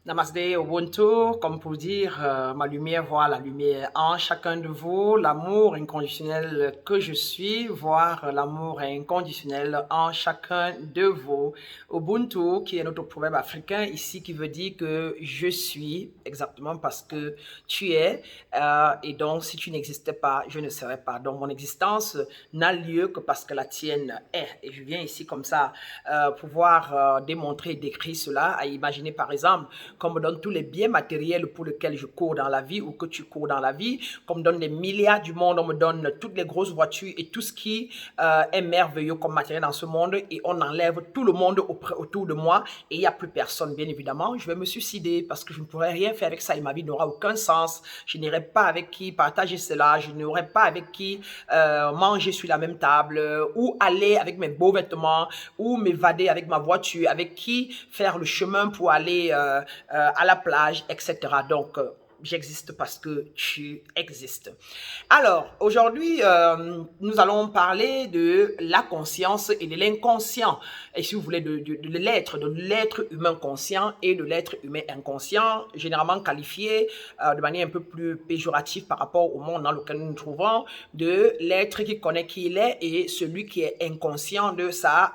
Namasté, Ubuntu, comme pour dire, ma lumière voit la lumière en chacun de vous, l'amour inconditionnel que je suis, voir l'amour inconditionnel en chacun de vous. Ubuntu, qui est notre proverbe africain ici, qui veut dire que je suis, exactement parce que tu es, et donc si tu n'existais pas, je ne serais pas. Donc mon existence n'a lieu que parce que la tienne est. Et je viens ici comme ça pouvoir démontrer et décrire cela, à imaginer par exemple qu'on me donne tous les biens matériels pour lesquels je cours dans la vie ou que tu cours dans la vie, qu'on me donne les milliards du monde, on me donne toutes les grosses voitures et tout ce qui est merveilleux comme matériel dans ce monde et on enlève tout le monde autour de moi et il n'y a plus personne, bien évidemment. Je vais me suicider parce que je ne pourrai rien faire avec ça et ma vie n'aura aucun sens. Je n'irai pas avec qui partager cela, je n'aurai pas avec qui manger sur la même table ou aller avec mes beaux vêtements ou m'évader avec ma voiture, avec qui faire le chemin pour aller à la plage, etc. Donc, j'existe parce que tu existes. Alors, aujourd'hui, nous allons parler de la conscience et de l'inconscient. Et si vous voulez, de l'être humain conscient et de l'être humain inconscient, généralement qualifié de manière un peu plus péjorative par rapport au monde dans lequel nous nous trouvons, de l'être qui connaît qui il est et celui qui est inconscient de sa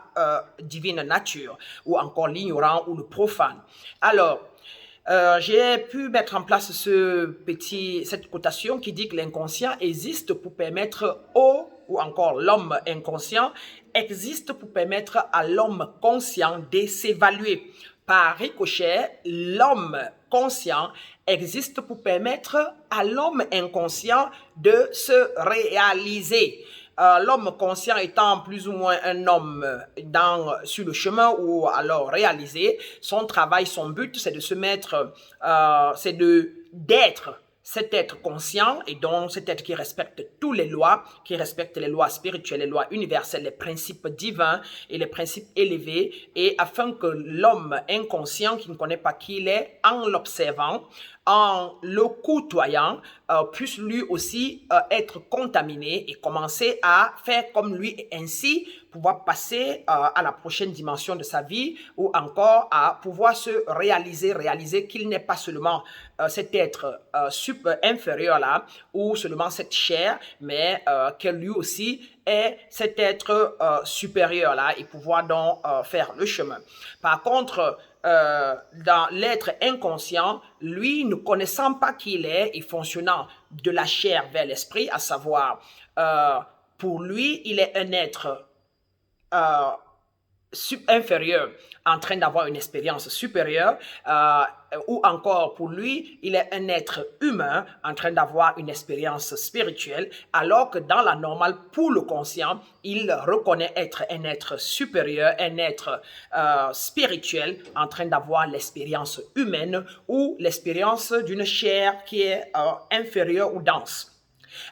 divine nature, ou encore l'ignorant ou le profane. Alors, j'ai pu mettre en place cette cotation qui dit que l'inconscient existe pour permettre ou encore l'homme inconscient existe pour permettre à l'homme conscient de s'évaluer. Par ricochet, l'homme conscient existe pour permettre à l'homme inconscient de se réaliser. L'homme conscient étant plus ou moins un homme sur le chemin ou alors réalisé, son travail, son but, c'est de se mettre, c'est d'être cet être conscient et donc cet être qui respecte toutes les lois, qui respecte les lois spirituelles, les lois universelles, les principes divins et les principes élevés, et afin que l'homme inconscient qui ne connaît pas qui il est, en l'observant, en le côtoyant, puisse lui aussi être contaminé et commencer à faire comme lui et ainsi pouvoir passer à la prochaine dimension de sa vie ou encore à pouvoir se réaliser qu'il n'est pas seulement cet être inférieur là ou seulement cette chair, mais que lui aussi est cet être supérieur là et pouvoir donc faire le chemin. Par contre, dans l'être inconscient, lui, ne connaissant pas qui il est et fonctionnant de la chair vers l'esprit, à savoir, pour lui, il est un être euh, inférieur en train d'avoir une expérience supérieure ou encore pour lui, il est un être humain en train d'avoir une expérience spirituelle alors que dans la normale, pour le conscient, il reconnaît être un être supérieur, un être spirituel en train d'avoir l'expérience humaine ou l'expérience d'une chair qui est inférieure ou dense.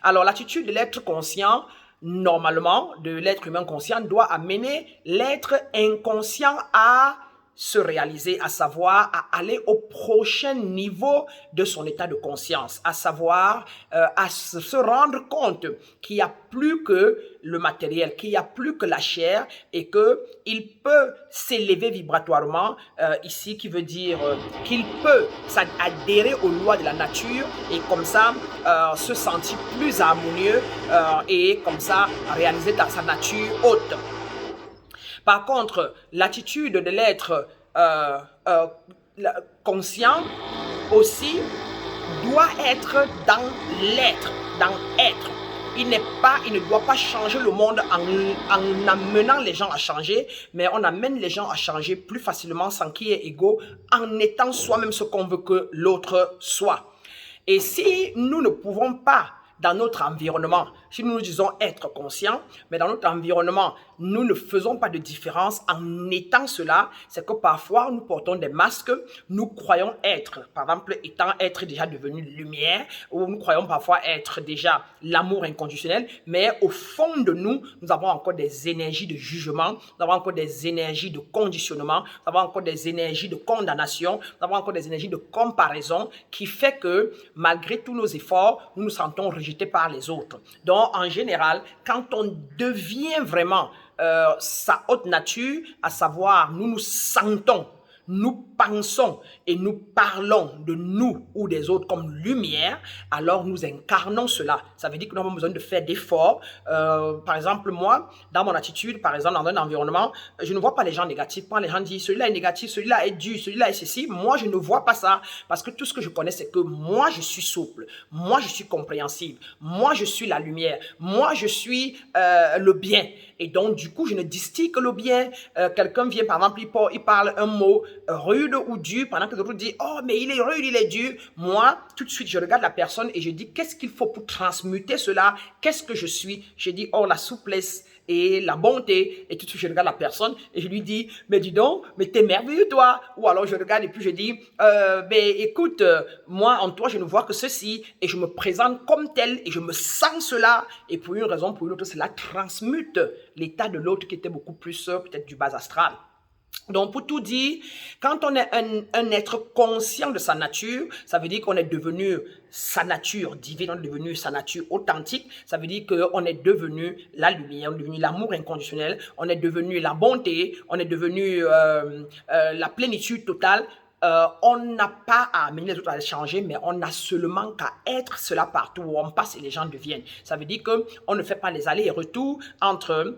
Alors, l'attitude de l'être conscient, normalement, de l'être humain conscient, doit amener l'être inconscient à se réaliser, à savoir à aller au prochain niveau de son état de conscience, à savoir à se rendre compte qu'il n'y a plus que le matériel, qu'il n'y a plus que la chair et qu'il peut s'élever vibratoirement, ici qui veut dire qu'il peut adhérer aux lois de la nature et comme ça se sentir plus harmonieux et comme ça réaliser dans sa nature haute. Par contre, l'attitude de l'être conscient aussi doit être dans l'être, dans être. Il ne doit pas changer le monde en amenant les gens à changer, mais on amène les gens à changer plus facilement sans qu'il y ait égaux, en étant soi-même ce qu'on veut que l'autre soit. Et si nous ne pouvons pas, dans notre environnement, si nous nous disons être conscients, mais dans notre environnement, nous ne faisons pas de différence en étant cela, c'est que parfois nous portons des masques, nous croyons être, par exemple, être déjà devenu lumière, ou nous croyons parfois être déjà l'amour inconditionnel, mais au fond de nous, nous avons encore des énergies de jugement, nous avons encore des énergies de conditionnement, nous avons encore des énergies de condamnation, nous avons encore des énergies de comparaison qui fait que malgré tous nos efforts, nous nous sentons rejetés par les autres. Donc, en général, quand on devient vraiment sa haute nature, à savoir, nous nous sentons, nous pensons et nous parlons de nous ou des autres comme lumière, alors nous incarnons cela. Ça veut dire que nous avons besoin de faire d'efforts. Par exemple, moi, dans mon attitude, par exemple, dans un environnement, je ne vois pas les gens négatifs. Quand les gens disent celui-là est négatif, celui-là est dur, celui-là est ceci, moi, je ne vois pas ça. Parce que tout ce que je connais, c'est que moi, je suis souple. Moi, je suis compréhensible. Moi, je suis la lumière. Moi, je suis le bien. Et donc, du coup, je ne distille que le bien. Quelqu'un vient, par exemple, il parle un mot rude ou dur, pendant que l'autre dit, oh, mais il est rude, il est dur. Moi, tout de suite, je regarde la personne et je dis, qu'est-ce qu'il faut pour transmuter cela? Qu'est-ce que je suis? Je dis, oh, la souplesse et la bonté. Et tout de suite, je regarde la personne et je lui dis, mais dis donc, mais t'es merveilleux, toi. Ou alors, je regarde et puis je dis, ben, écoute, moi, en toi, je ne vois que ceci et je me présente comme tel et je me sens cela. Et pour une raison, pour une autre, cela transmute l'état de l'autre qui était beaucoup plus, peut-être, du bas astral. Donc, pour tout dire, quand on est un être conscient de sa nature, ça veut dire qu'on est devenu sa nature divine, on est devenu sa nature authentique. Ça veut dire qu'on est devenu la lumière, on est devenu l'amour inconditionnel, on est devenu la bonté, on est devenu la plénitude totale. On n'a pas à amener les autres à changer, mais on a seulement qu'à être cela partout où on passe et les gens deviennent. Ça veut dire qu'on ne fait pas les allers et retours entre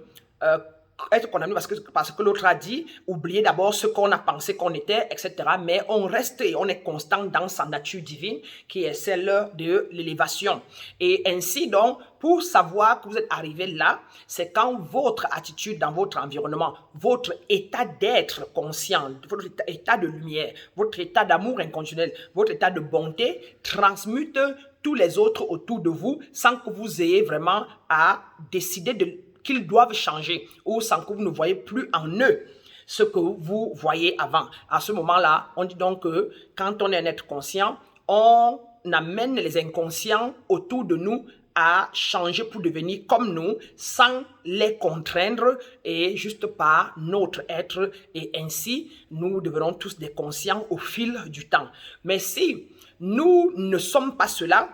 être condamné parce que l'autre a dit, oublier d'abord ce qu'on a pensé qu'on était, etc. Mais on reste et on est constant dans sa nature divine qui est celle de l'élévation. Et ainsi donc, pour savoir que vous êtes arrivé là, c'est quand votre attitude dans votre environnement, votre état d'être conscient, votre état de lumière, votre état d'amour inconditionnel, votre état de bonté transmute tous les autres autour de vous sans que vous ayez vraiment à décider qu'ils doivent changer ou sans que vous ne voyez plus en eux ce que vous voyez avant. À ce moment-là, on dit donc que quand on est un être conscient, on amène les inconscients autour de nous à changer pour devenir comme nous sans les contraindre et juste par notre être. Et ainsi, nous devenons tous des conscients au fil du temps. Mais si nous ne sommes pas cela,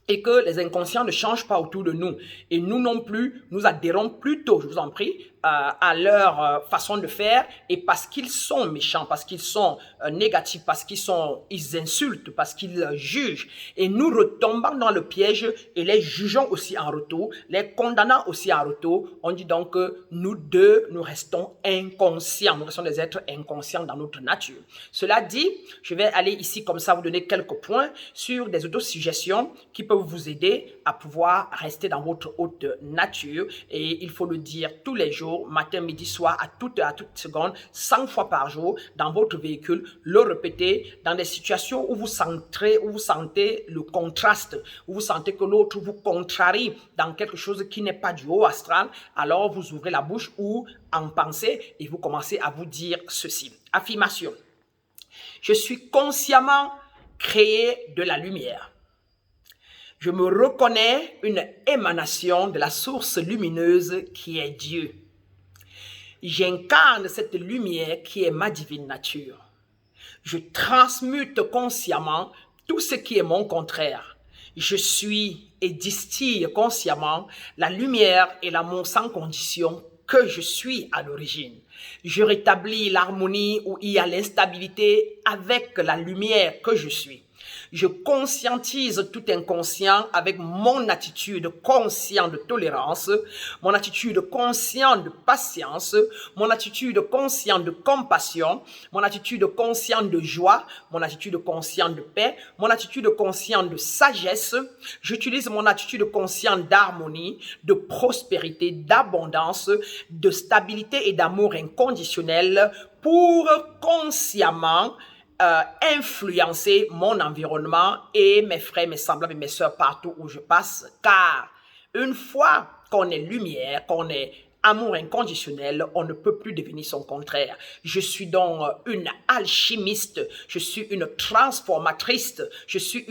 et que les inconscients ne changent pas autour de nous. Et nous non plus, nous adhérons plutôt, je vous en prie, à leur façon de faire. Et parce qu'ils sont méchants, parce qu'ils sont négatifs, parce ils insultent, parce qu'ils jugent. Et nous retombons dans le piège et les jugeons aussi en retour, les condamnant aussi en retour. On dit donc que nous deux, nous restons inconscients. Nous restons des êtres inconscients dans notre nature. Cela dit, je vais aller ici comme ça vous donner quelques points sur des autosuggestions qui peuvent vous aider à pouvoir rester dans votre haute nature. Et il faut le dire tous les jours, matin, midi, soir, à toute seconde, 100 fois par jour, dans votre véhicule, le répéter dans des situations où vous sentez le contraste, où vous sentez que l'autre vous contrarie dans quelque chose qui n'est pas du haut astral. Alors vous ouvrez la bouche ou en pensée et vous commencez à vous dire ceci. Affirmation. Je suis consciemment créé de la lumière. Je me reconnais une émanation de la source lumineuse qui est Dieu. J'incarne cette lumière qui est ma divine nature. Je transmute consciemment tout ce qui est mon contraire. Je suis et distille consciemment la lumière et l'amour sans condition que je suis à l'origine. Je rétablis l'harmonie où il y a l'instabilité avec la lumière que je suis. Je conscientise tout inconscient avec mon attitude consciente de tolérance, mon attitude consciente de patience, mon attitude consciente de compassion, mon attitude consciente de joie, mon attitude consciente de paix, mon attitude consciente de sagesse. J'utilise mon attitude consciente d'harmonie, de prospérité, d'abondance, de stabilité et d'amour inconditionnel pour consciemment influencer mon environnement et mes frères, mes semblables et mes sœurs partout où je passe, car une fois qu'on est lumière, qu'on est amour inconditionnel, on ne peut plus devenir son contraire. Je suis donc une alchimiste, je suis une transformatrice, je suis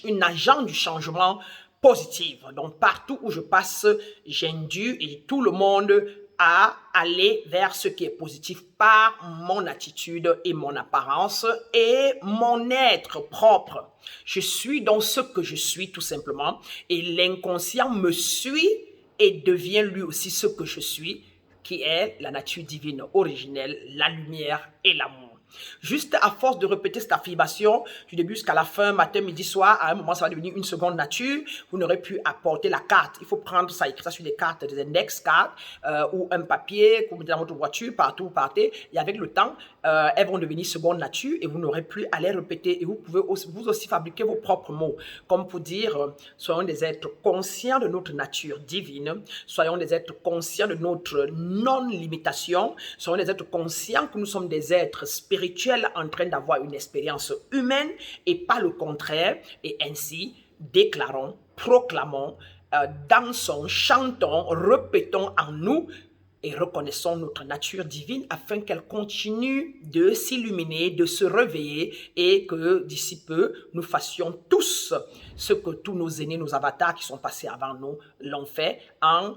une agent du changement positive. Donc partout où je passe, j'induis et tout le monde à aller vers ce qui est positif par mon attitude et mon apparence et mon être propre. Je suis dans ce que je suis tout simplement et l'inconscient me suit et devient lui aussi ce que je suis, qui est la nature divine originelle, la lumière et l'amour. Juste à force de répéter cette affirmation, du début jusqu'à la fin, matin, midi, soir, à un moment, ça va devenir une seconde nature. Vous n'aurez plus à porter la carte. Il faut prendre ça, écrire ça sur des cartes, des index cards ou un papier que vous mettez dans votre voiture, partout où vous partez. Et avec le temps, elles vont devenir seconde nature et vous n'aurez plus à les répéter. Et vous pouvez vous aussi fabriquer vos propres mots, comme pour dire, soyons des êtres conscients de notre nature divine, soyons des êtres conscients de notre non-limitation, soyons des êtres conscients que nous sommes des êtres spirituels en train d'avoir une expérience humaine et pas le contraire. Et ainsi, déclarons, proclamons, dansons, chantons, répétons en nous et reconnaissons notre nature divine afin qu'elle continue de s'illuminer, de se réveiller et que d'ici peu, nous fassions tous ce que tous nos aînés, nos avatars qui sont passés avant nous l'ont fait en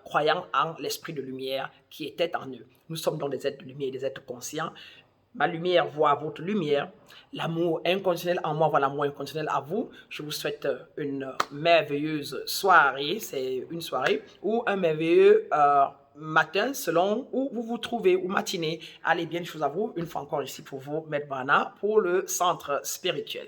croyant en l'esprit de lumière qui était en eux. Nous sommes donc des êtres de lumière et des êtres conscients. Ma lumière voit votre lumière. L'amour inconditionnel en moi voit l'amour inconditionnel à vous. Je vous souhaite une merveilleuse soirée. C'est une soirée ou un merveilleux matin selon où vous vous trouvez ou matinée. Allez bien, des choses à vous. Une fois encore ici pour vous, Maître Bana, pour le centre spirituel.